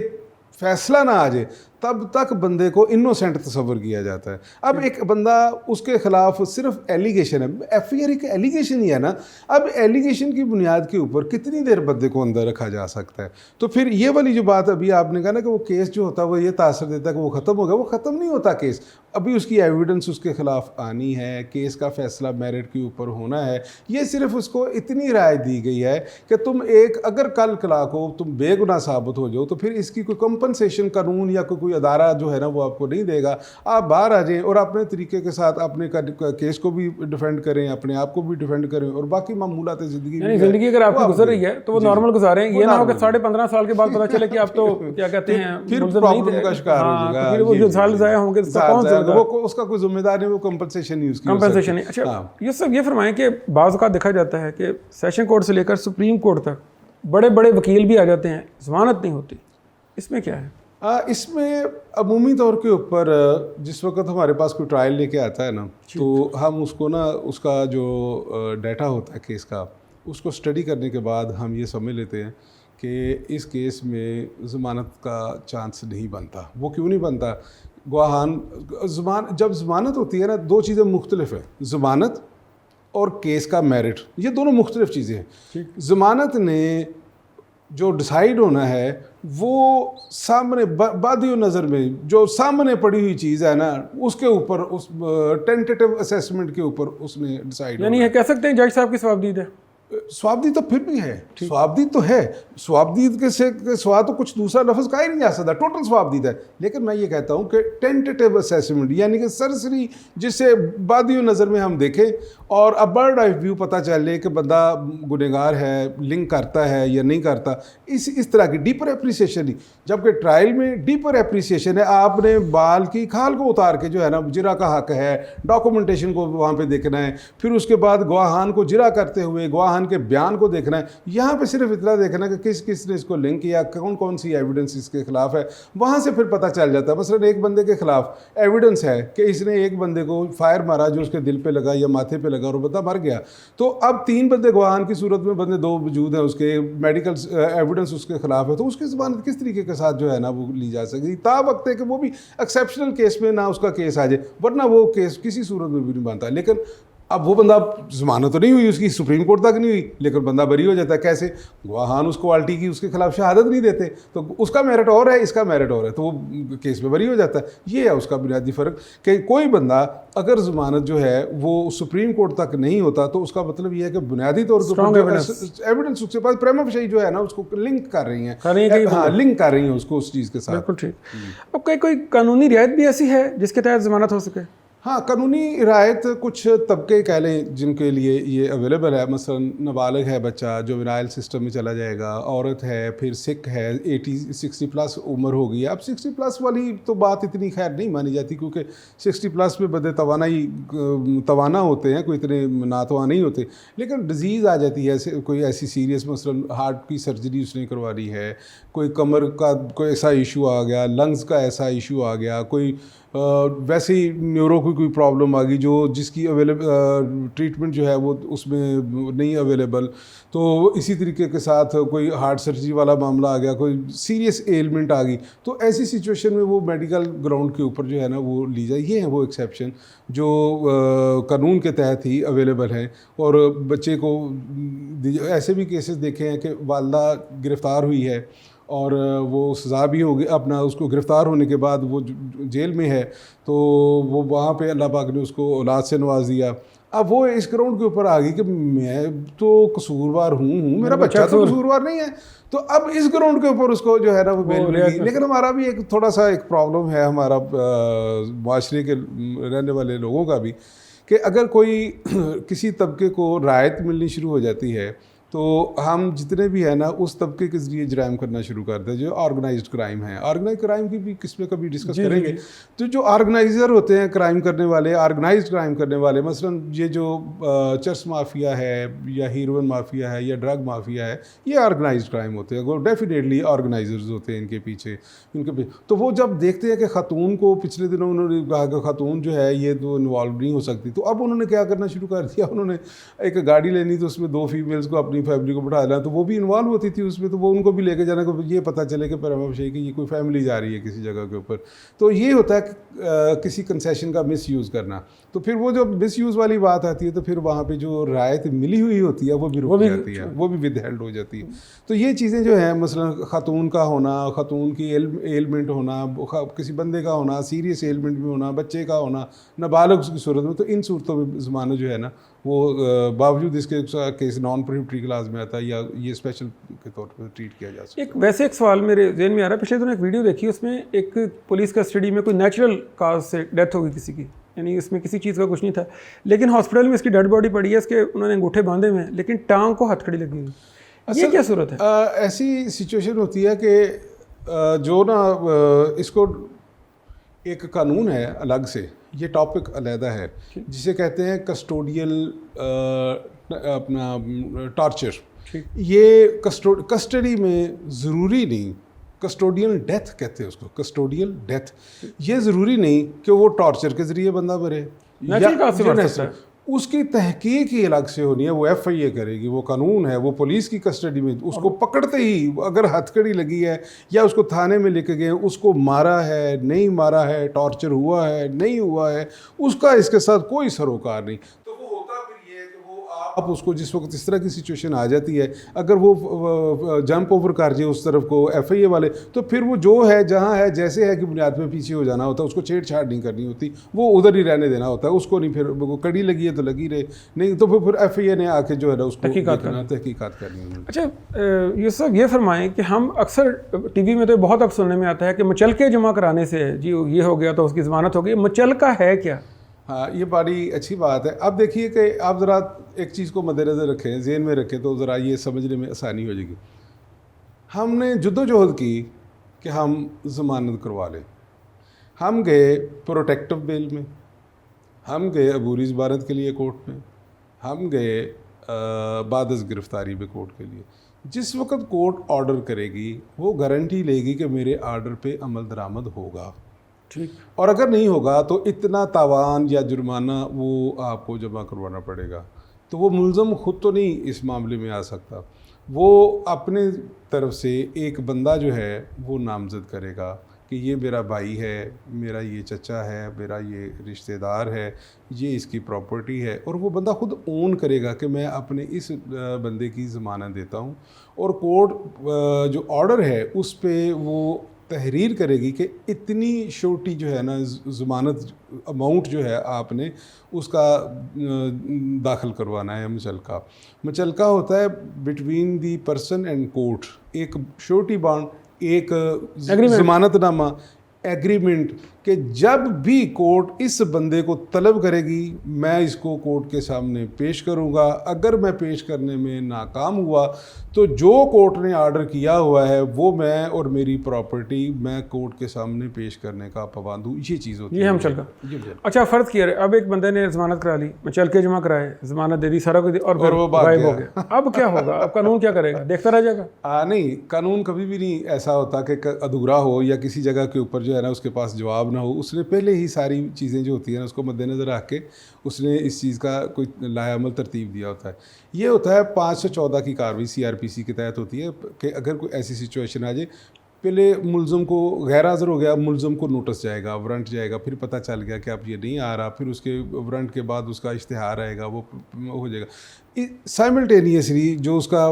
फ़ैसला ना आ जाए तब तक बंदे को इनोसेंट तस्वर किया जाता है। अब एक बंदा उसके ख़िलाफ़ सिर्फ एलिगेशन है, एफआईआर एक एलिगेशन ही है ना। अब एलिगेशन की बुनियाद के ऊपर कितनी देर बंदे को अंदर रखा जा सकता है? तो फिर ये वाली जो बात अभी आपने कहा ना कि वो केस जो होता है वो ये तासर देता है कि वो ख़त्म हो गया, वो ख़त्म नहीं होता केस। अभी उसकी एविडेंस उसके खिलाफ आनी है, केस का फैसला मेरिट के ऊपर होना है। ये सिर्फ उसको इतनी राय दी गई है कि तुम अगर कल कला को तुम बेगुनाह साबित हो जाओ तो फिर इसकी कोई कंपनसेशन कानून या कोई अदारा जो है ना वो आपको नहीं देगा। आप बाहर आ जाएं और अपने तरीके के साथ अपने केस को भी डिफेंड करें, अपने आप को भी डिफेंड करें और बाकी मामूलात ज़िंदगी अगर आपकी गुजर रही है तो वो नॉर्मल गुजारें। ये ना हो कि 15.5 साल के बाद पता चले कि आप तो क्या कहते हैं फिर प्रॉब्लम का शिकार हो जाएगा, फिर वो जो साल ज़ाया होंगे तो कौन सा वो उसका कोई जिम्मेदार नहीं, वो कंपनसेशन नहीं उसकी कंपनसेशन नहीं। अच्छा ये सब ये फरमाएं कि बाज़ औक़ात देखा जाता है कि सेशन कोर्ट से लेकर सुप्रीम कोर्ट तक बड़े बड़े वकील भी आ जाते हैं, ज़मानत नहीं होती, इसमें क्या है? इसमें अमूमी तौर के ऊपर जिस वक्त हमारे पास कोई ट्रायल लेके आता है ना तो हम उसको ना उसका जो डाटा होता है केस का उसको स्टडी करने के बाद हम ये समझ लेते हैं कि इस केस में ज़मानत का चांस नहीं बनता। वो क्यों नहीं बनता? गवाहान जब ज़मानत होती है ना, दो चीज़ें मुख्तलिफ हैं, ज़मानत और केस का मेरिट, ये दोनों मुख्तलिफ चीज़ें हैं। ज़मानत ने जो डिसाइड होना है वो सामने बादियो नज़र में जो सामने पड़ी हुई चीज़ है ना उसके ऊपर, उस टेंटेटिव असेसमेंट के ऊपर उसने डिसाइड, यानी ये कह सकते हैं जज साहब की स्वाबदीद है। स्वाबदीद तो फिर भी है, स्वाबदीद तो है, स्वाबदीद के सिवा तो कुछ दूसरा लफ्ज़ कहा ही नहीं जा सकता, टोटल स्वाबदीद है। लेकिन मैं ये कहता हूँ कि टेंटेटिव असेसमेंट यानी कि सरसरी जिसे बादियो नज़र में हम देखें और अब बर्ड आई व्यू पता चले कि बंदा गुनहगार है, लिंक करता है या नहीं करता, इस तरह की डीपर एप्रिसिएशन ही। जबकि ट्रायल में डीपर एप्रिसिएशन है, आपने बाल की खाल को उतार के जो है ना जिरा का हक है, डॉक्यूमेंटेशन को वहाँ पे देखना है, फिर उसके बाद गवाहान को जिरा करते हुए गवाहान के बयान को देखना है। यहाँ पे सिर्फ इतना देखना है कि किस किस ने इसको लिंक किया, कौन कौन सी एविडेंस इसके खिलाफ है, वहाँ से फिर पता चल जाता है। मसलन एक बंदे के खिलाफ एविडेंस है कि इसने एक बंदे को फायर मारा जो उसके दिल पे लगा या माथे पे लगा और बंदा मर गया, तो अब 3 बंदे गवाहान की सूरत में बंदे 2 मौजूद हैं, उसके मेडिकल एविडेंस उसके खिलाफ है, तो उसकी ज़मानत किस तरीके के साथ जो है ना वो ली जा सकती। ता वक्त है कि वो भी एक्सेप्शनल केस में ना उसका केस आ जाए, वरना वो केस किसी सूरत में भी नहीं बनता। लेकिन अब वो बंदा ज़मानत तो नहीं हुई उसकी, सुप्रीम कोर्ट तक नहीं हुई, लेकिन बंदा बरी हो जाता है। कैसे? गवाहान उस क्वालिटी की उसके खिलाफ शहादत नहीं देते, तो उसका मेरिट और है, इसका मेरिट और है, तो वो केस में बरी हो जाता है। ये है उसका बुनियादी फ़र्क कि कोई बंदा अगर ज़मानत जो है वो सुप्रीम कोर्ट तक नहीं होता तो उसका मतलब ये है कि बुनियादी तौर पर एविडेंस उसके पास प्रेमा फेशी जो है ना उसको लिंक कर रही हैं, हाँ लिंक कर रही हैं उसको उस चीज़ के साथ। बिल्कुल ठीक। अब कोई कानूनी रियायत भी ऐसी है जिसके तहत ज़मानत हो सके? हाँ, कानूनी रायत कुछ तबके कह लें जिनके लिए ये अवेलेबल है। मसलन नाबालिग है बच्चा जो विनाइल सिस्टम में चला जाएगा, औरत है, फिर सिख है, 60 प्लस उम्र हो गई है। अब 60 प्लस वाली तो बात इतनी खैर नहीं मानी जाती क्योंकि 60 प्लस में बंदे तवाना होते हैं, कोई इतने नातवा नहीं होते। लेकिन डिज़ीज़ आ जाती है कोई ऐसी सीरियस, मसलन हार्ट की सर्जरी उसने करवानी है, कोई कमर का कोई ऐसा इशू आ गया, लंग्स का ऐसा इशू आ गया, कोई वैसे ही न्यूरो की कोई प्रॉब्लम आ गई जो जिसकी ट्रीटमेंट जो है वो उसमें नहीं अवेलेबल, तो इसी तरीके के साथ कोई हार्ट सर्जरी वाला मामला आ गया, कोई सीरियस एलिमेंट आ गई, तो ऐसी सिचुएशन में वो मेडिकल ग्राउंड के ऊपर जो है ना वो ली जाए। ये है वो एक्सेप्शन जो कानून के तहत ही अवेलेबल है। और बच्चे को ऐसे भी केसेस देखे हैं कि वालदा गिरफ़्तार हुई है और वो सज़ा भी हो गई, अपना उसको गिरफ़्तार होने के बाद वो जेल में है, तो वो वहाँ पे अल्लाह पाक ने उसको औलाद से नवाज दिया। अब वो इस ग्राउंड के ऊपर आ गई कि मैं तो कसूरवार हूँ, मेरा बच्चा तो कसूरवार नहीं है, तो अब इस ग्राउंड के ऊपर उसको जो है ना वो बेल मिल गई। लेकिन हमारा भी एक थोड़ा सा एक प्रॉब्लम है हमारा माशरे के रहने वाले लोगों का भी कि अगर कोई किसी तबके को रायत मिलनी शुरू हो जाती है तो हम जितने भी है ना उस तबके के ज़रिए जराइम करना शुरू करते हैं जो ऑर्गेनाइज्ड क्राइम है। ऑर्गेनाइज क्राइम की भी किस पे कभी डिस्कस करेंगे। तो जो ऑर्गेनाइज़र होते हैं क्राइम करने वाले, ऑर्गेनाइज्ड क्राइम करने वाले, मसलन ये जो चर्स माफिया है या हीरोइन माफिया है या ड्रग माफिया है, ये ऑर्गेनाइज्ड क्राइम होते हैं, वो डेफिनेटली ऑर्गेनाइजर्स होते हैं इनके पीछे। तो वो जब देखते हैं कि खातून को, पिछले दिनों उन्होंने कहा कि खातून जो है ये तो इन्वॉल्व नहीं हो सकती, तो अब उन्होंने क्या करना शुरू कर दिया, उन्होंने एक गाड़ी लेनी तो उसमें 2 फीमेल्स को अपनी फैमिली को बैठा लेना, तो वो भी इन्वॉल्व होती थी उसमें, तो वो उनको भी लेके जाना को ये पता चले कि परमाशे कि ये कोई फैमिली जा रही है किसी जगह के ऊपर। तो ये होता है किसी कंसेशन का मिसयूज़ करना। तो फिर वो जो मिसयूज़ वाली बात आती है तो फिर वहाँ पे जो रायत मिली हुई होती है वो भी रुक जाती है, वो भी विदहेल्ड हो जाती है। तो ये चीज़ें जो है मसलन ख़ातून का होना, ख़ातून की एलमेंट होना, किसी बंदे का होना, सीरियस एलमेंट में होना, बच्चे का होना, नाबालिग की सूरत में, तो इन सूरतों में ज़माना जो है ना वो बावजूद इसके केस नॉन प्रोहिबिटरी क्लास में आता है या ये स्पेशल के तौर पर ट्रीट किया जा सकता है। एक सवाल मेरे जहन में आ रहा है, पिछले दिनों एक वीडियो देखी, उसमें एक पुलिस कस्टडी में कोई नेचुरल काज से डेथ हो गई किसी की, यानी इसमें किसी चीज़ का कुछ नहीं था, लेकिन हॉस्पिटल में इसकी डेड बॉडी पड़ी है, इसके उन्होंने अंगूठे बांधे हुए हैं, लेकिन टांग को हथकड़ी लगी हुई। ये क्या सूरत है? ऐसी सिचुएशन होती है कि जो ना इसको एक कानून है अलग से, ये टॉपिक अलहदा है, जिसे कहते हैं कस्टोडियल अपना टॉर्चर। ये कस्टडी में ज़रूरी नहीं, कस्टोडियल डेथ कहते हैं उसको, कस्टोडियल डेथ। ये ज़रूरी नहीं कि वो टॉर्चर के ज़रिए बंदा मरे, या उसकी तहकीक ही अलग से होनी है, वो FIA करेगी, वो कानून है, वो पुलिस की कस्टडी में उसको पकड़ते ही अगर हथकड़ी लगी है या उसको थाने में लेके गए, उसको मारा है नहीं मारा है, टॉर्चर हुआ है नहीं हुआ है, उसका इसके साथ कोई सरोकार नहीं। तो वो होता फिर ये है कि वो आप उसको जिस वक्त इस तरह की सिचुएशन आ जाती है, अगर वो जंप ओवर कर जाए उस तरफ को FIA वाले, तो फिर वो जो है जहाँ है जैसे है कि बुनियाद में पीछे हो जाना होता है, उसको छेड़छाड़ नहीं करनी होती, वो उधर ही रहने देना होता है उसको, नहीं फिर वो कड़ी लगी है तो लगी रहे, नहीं तो फिर FIA ने आके जो है ना उसको तहकीकात करनी है। अच्छा ये सब ये फरमाएं कि हम अक्सर TV में तो बहुत अब सुनने में आता है कि मुचलके जमा कराने से जी ये हो गया तो उसकी ज़मानत हो गई, मुचलका है क्या? हाँ, ये बड़ी अच्छी बात है। अब देखिए कि आप ज़रा एक चीज़ को मद्देनज़र रखें, ज़हन में रखें, तो ज़रा ये समझने में आसानी हो जाएगी। हमने जद्दोजहद की कि हम ज़मानत करवा लें, हम गए प्रोटेक्टिव बेल में, हम गए अबूरी ज़मानत के लिए कोर्ट में, हम गए बादस गिरफ़्तारी में कोर्ट के लिए। जिस वक्त कोर्ट ऑर्डर करेगी वो गारंटी लेगी कि मेरे आर्डर पे अमल दरामद होगा, ठीक, और अगर नहीं होगा तो इतना तावान या जुर्माना वो आपको जमा करवाना पड़ेगा। तो वो मुल्ज़म ख़ुद तो नहीं इस मामले में आ सकता, वो अपने तरफ से एक बंदा जो है वो नामज़द करेगा कि ये मेरा भाई है, मेरा ये चचा है, मेरा ये रिश्तेदार है, ये इसकी प्रॉपर्टी है, और वो बंदा ख़ुद ओन करेगा कि मैं अपने इस बंदे की ज़मानत देता हूँ। और कोर्ट जो ऑर्डर है उस पर वो तहरीर करेगी कि इतनी श्योरिटी जो है ना, ज़मानत अमाउंट जो है आपने उसका दाखिल करवाना है। मुचलका होता है between the person and court, एक श्योरिटी बॉन्ड, एक ज़मानतनामा एग्रीमेंट, कि जब भी कोर्ट इस बंदे को तलब करेगी मैं इसको कोर्ट के सामने पेश करूंगा, अगर मैं पेश करने में नाकाम हुआ तो जो कोर्ट ने ऑर्डर किया हुआ है वो मैं और मेरी प्रॉपर्टी मैं कोर्ट के सामने पेश करने का पाबंद हूँ। ये चीज़ होती है, ये हम चल का। अच्छा, फ़र्ज़ किया अब एक बंदे ने ज़मानत करा ली, चल के जमा कराए, ज़मानत दे दी, सारा कुछ, और वो गायब हो गया। अब क्या होगा? अब कानून क्या करेगा? देखता रह जाएगा? नहीं, कानून कभी भी नहीं ऐसा होता कि अधूरा हो या किसी जगह के ऊपर जो है ना उसके पास जवाब ना हो। उसने पहले ही सारी चीज़ें जो होती हैं उसको मद्देनज़र रख के उसने इस चीज़ का कोई लायामल तरतीब दिया होता है। ये होता है 514 की कार्रवाई CRPC के तहत होती है कि अगर कोई ऐसी सिचुएशन आ जाए, पहले मुल्ज़म को गैर हाज़िर हो गया, मुल्ज़म को नोटिस जाएगा, वारंट जाएगा, फिर पता चल गया कि अब ये नहीं आ रहा, फिर उसके वारंट के बाद उसका इश्तिहार आएगा, वो हो जाएगा। साइमल्टेनियसली जो उसका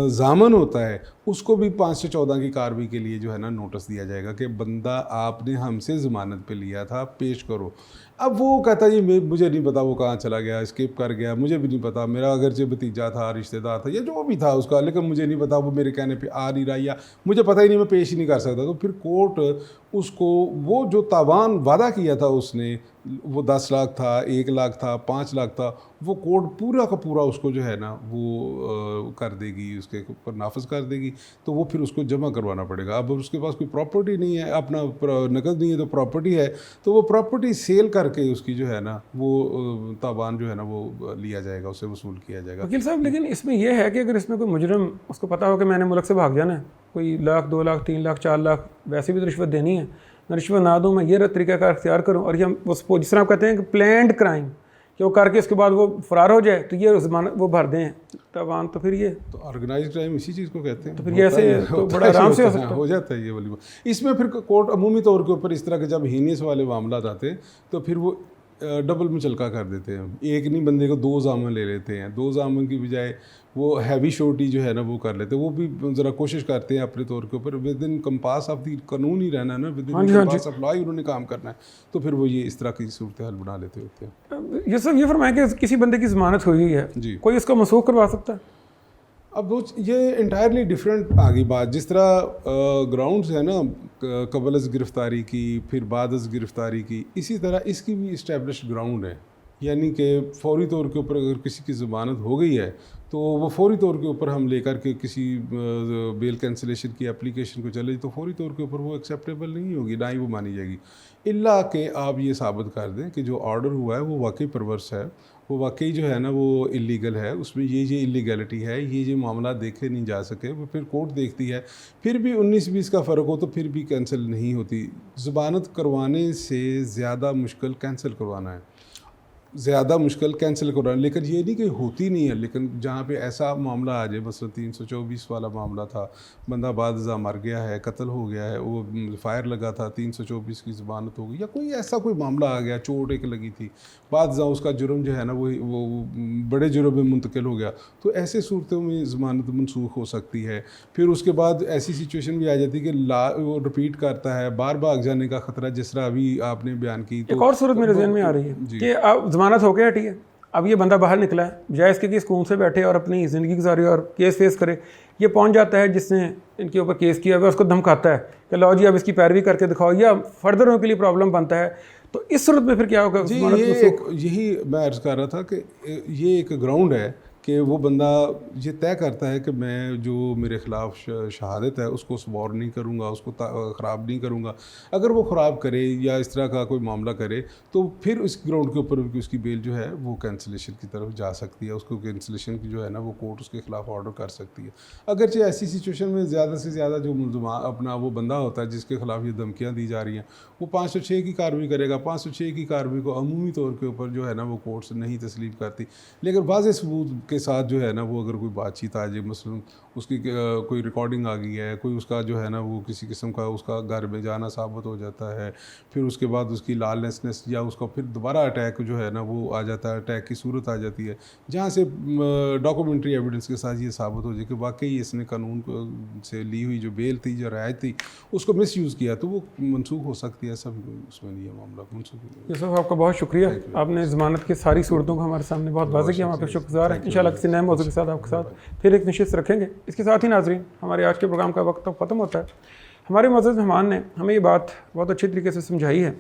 ज़ामन होता है उसको भी 514 की कार्रवाई के लिए जो है ना नोटिस दिया जाएगा कि बंदा आपने हमसे ज़मानत पे लिया था, पेश करो। अब वो कहता है जी मुझे नहीं पता वो कहाँ चला गया, स्केप कर गया, मुझे भी नहीं पता, मेरा अगरचे भतीजा था, रिश्तेदार था, या जो भी था उसका, लेकिन मुझे नहीं पता, वो मेरे कहने पे आ नहीं रहा, या मुझे पता ही नहीं, मैं पेश ही नहीं कर सकता। तो फिर कोर्ट उसको वो जो तावान वादा किया था उसने, वो 10 लाख था, 1 लाख था, 5 लाख था, वो कोर्ट पूरा का पूरा उसको जो है ना वो कर देगी, उसके ऊपर नाफज कर देगी। तो वो फिर उसको जमा करवाना पड़ेगा। अब उसके पास कोई प्रॉपर्टी नहीं है, अपना नकद नहीं है, तो प्रॉपर्टी है, तो वो प्रॉपर्टी सेल करके उसकी जो है ना वो तावान जो है ना वो लिया जाएगा, उससे वसूल किया जाएगा। वकील साहब, लेकिन इसमें यह है कि अगर इसमें कोई मुजरिम उसको पता हो कि मैंने मुल्क से भाग जाना है, कोई लाख, 2 लाख, 3 लाख, 4 लाख, वैसे भी तो रिश्वत देनी है, मैं रिश्वत ना दूँ, मैं ये तरीक़ाकार इख्तियार करूँ, और ये वो जिस तरह आप कहते हैं कि प्लान्ड क्राइम, कि वो करके उसके बाद वो फ़रार हो जाए, तो ये ज़मानत वो भर दें तावान, तो फिर ये तो ऑर्गेनाइज क्राइम इसी चीज़ को कहते हैं। तो फिर ये ऐसे तो बड़ा आराम से हो सकता है। हो जाता है ये वाली बात। इसमें फिर कोर्ट अमूमी तौर के ऊपर इस तरह के जब हीनियस वाले मामला आते हैं तो फिर वो डबल में चलका कर देते हैं। एक नहीं बंदे को 2 जामन ले लेते हैं, 2 जामन की बजाय वो हैवी शोटी जो है ना वो कर लेते हैं। वो भी ज़रा कोशिश करते हैं अपने तौर के ऊपर within compass of the कानून ही रहना है ना, within compass of law ही उन्होंने काम करना है, तो फिर वो ये इस तरह की सूरत हाल बना लेते होते हैं। ये सब ये फरमाएं कि किसी बंदे की ज़मानत हुई है जी, कोई इसको मनसूख करवा सकता है? अब वो ये इंटायरली डिफरेंट आ गई बात। जिस तरह ग्राउंड्स है ना कबल अज़ गिरफ़्तारी की, फिर बाद अज़ गिरफ़्तारी की, इसी तरह इसकी भी इस्टेब्लिश्ड ग्राउंड है। यानी कि फ़ौरी तौर के ऊपर अगर किसी की ज़मानत हो गई है तो वो फ़ौरी तौर के ऊपर हम लेकर के किसी बेल कैंसिलेशन की एप्लीकेशन को चले तो फ़ौरी तौर के ऊपर वो एक्सेप्टेबल नहीं होगी, ना ही वो मानी जाएगी, इल्ला कि आप ये साबित कर दें कि जो ऑर्डर हुआ है वो वाकई परवर्स है, वो वाकई जो है ना वो इलीगल है, उसमें ये इलीगलिटी है, ये मामला देखे नहीं जा सके, वो फिर कोर्ट देखती है। फिर भी 19-20 का फ़र्क हो तो फिर भी कैंसिल नहीं होती। ज़मानत करवाने से ज़्यादा मुश्किल कैंसिल करवाना है, ज़्यादा मुश्किल कैंसिल करवाना। लेकिन ये नहीं कि होती नहीं है, लेकिन जहाँ पे ऐसा मामला आ जाए, मसलन 324 वाला मामला था, बंदा बादज़ा मर गया है, कत्ल हो गया है, वो फायर लगा था, 324 की ज़मानत हो गई, या कोई ऐसा कोई मामला आ गया, चोट एक लगी थी, बादज़ा उसका जुर्म जो है ना वो बड़े जुर्म में मुंतकिल हो गया, तो ऐसे सूरतों में ज़मानत मनसूख हो सकती है। फिर उसके बाद ऐसी सिचुएशन भी आ जाती है कि वो रिपीट करता है, बार भाग जाने का ख़तरा, जिस तरह अभी आपने बयान की। एक और सूरत मेरे ज़हन में आ रही है कि अब ज़मानत हो गया, ठीक है, अब ये बंदा बाहर निकला है, बजाय इसके कि सुकून से बैठे और अपनी ज़िंदगी गुजारे और केस फेस करे, ये पहुंच जाता है जिसने इनके ऊपर केस किया हुआ उसको धमकाता है कि लो जी अब इसकी पैरवी करके दिखाओ, या फर्दर होने के लिए प्रॉब्लम बनता है। तो इस सूरत में फिर क्या होगा? जी, यही मैं अर्ज़ कर रहा था कि ये एक ग्राउंड है कि वो बंदा ये तय करता है कि मैं जो मेरे ख़िलाफ़ शहादत है उसको सवार नहीं करूँगा, उसको ख़राब नहीं करूँगा। अगर वो ख़राब करे या इस तरह का कोई मामला करे तो फिर इस ग्राउंड के ऊपर उसकी बेल जो है वो कैंसिलेशन की तरफ जा सकती है, उसको कैंसिलेशन की जो है ना वो कोर्ट उसके ख़िलाफ़ ऑर्डर कर सकती है। अगरचे ऐसी सिचुएशन में ज़्यादा से ज़्यादा जो अपना वो बंदा होता है जिसके ख़िलाफ़ ये धमकियाँ दी जा रही हैं वो 506 की कार्रवाई करेगा। 506 की कार्रवाई को अमूमी तौर के ऊपर जो है ना वो कोर्ट्स नहीं तस्लीम करती, लेकिन वाज़ेह सबूत के साथ जो है ना वो अगर कोई बातचीत आ जाए, मसलन उसकी कोई रिकॉर्डिंग आ गई है, कोई उसका जो है ना वो किसी किस्म का उसका घर में जाना साबित हो जाता है, फिर उसके बाद उसकी लॉलेसनेस या उसका फिर दोबारा अटैक जो है ना वो आ जाता है, अटैक की सूरत आ जाती है, जहाँ से डॉक्यूमेंट्री एविडेंस के साथ ये साबित हो जाए कि वाकई इसने कानून से ली हुई जो बेल थी, जो रियायत थी, उसको मिस यूज़ किया, तो वो मनसूख हो सकती है। सब उसमें नहीं है मामला मनसूख। यूसुफ आपका बहुत शुक्रिया, आपने ज़मानत की सारी सूरतों को हमारे सामने बहुत वाज़ेह किया, हम आपके शुक्रगुज़ार हैं। इंशाल्लाह किसी नए मौजूद के साथ आपके साथ फिर एक नशिस्त रखेंगे। इसके साथ ही नाज़रीन हमारे आज के प्रोग्राम का वक्त तो ख़त्म होता है। हमारे मुअज़्ज़ज़ मेहमान ने हमें ये बात बहुत अच्छी तरीके से समझाई है।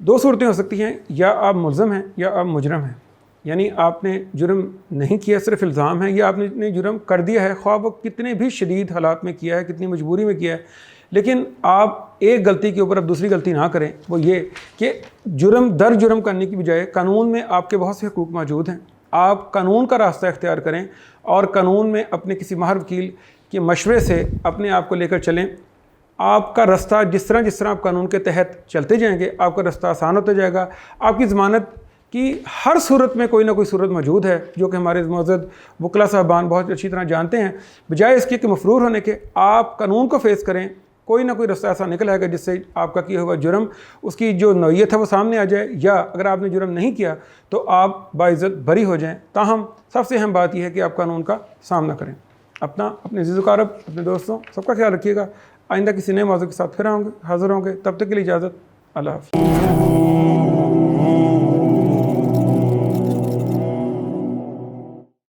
2 सूरतें हो सकती हैं, या आप मुल्ज़म हैं या आप मुजरम हैं, यानी आपने जुर्म नहीं किया, सिर्फ इल्ज़ाम है, या आपने जुर्म कर दिया है, ख्वाह वो कितने भी शदीद हालात में किया है, कितनी मजबूरी में किया है, लेकिन आप एक गलती के ऊपर अब दूसरी गलती ना करें। वो ये कि जुर्म दर जुर्म करने की बजाय कानून में आपके बहुत से हकूक़ मौजूद हैं, आप कानून का रास्ता इख्तियार करें और कानून में अपने किसी माहिर वकील के मशवरे से अपने आप को लेकर चलें। आपका रास्ता जिस तरह आप कानून के तहत चलते जाएंगे, आपका रास्ता आसान होता जाएगा। आपकी ज़मानत कि हर सूरत में कोई ना कोई सूरत मौजूद है, जो कि हमारे मौजूद वकला साहबान बहुत अच्छी तरह जानते हैं। बजाय इसके कि मफरूर होने के आप कानून को फेस करें, कोई ना कोई रास्ता ऐसा निकल आएगा जिससे आपका किया हुआ जुर्म, उसकी जो नौइयत है वो सामने आ जाए, या अगर आपने जुर्म नहीं किया तो आप बाइज़्ज़त बरी हो जाएं। ताहम सबसे अहम बात यह है कि आप कानून का सामना करें। अपने अज़ीज़-ओ-क़ारब, अपने दोस्तों, सबका ख्याल रखिएगा। आइंदा किसी नए मौजू के साथ फिर हाजिर होंगे। तब तक के लिए इजाज़त, अल्लाह हाफ़िज़।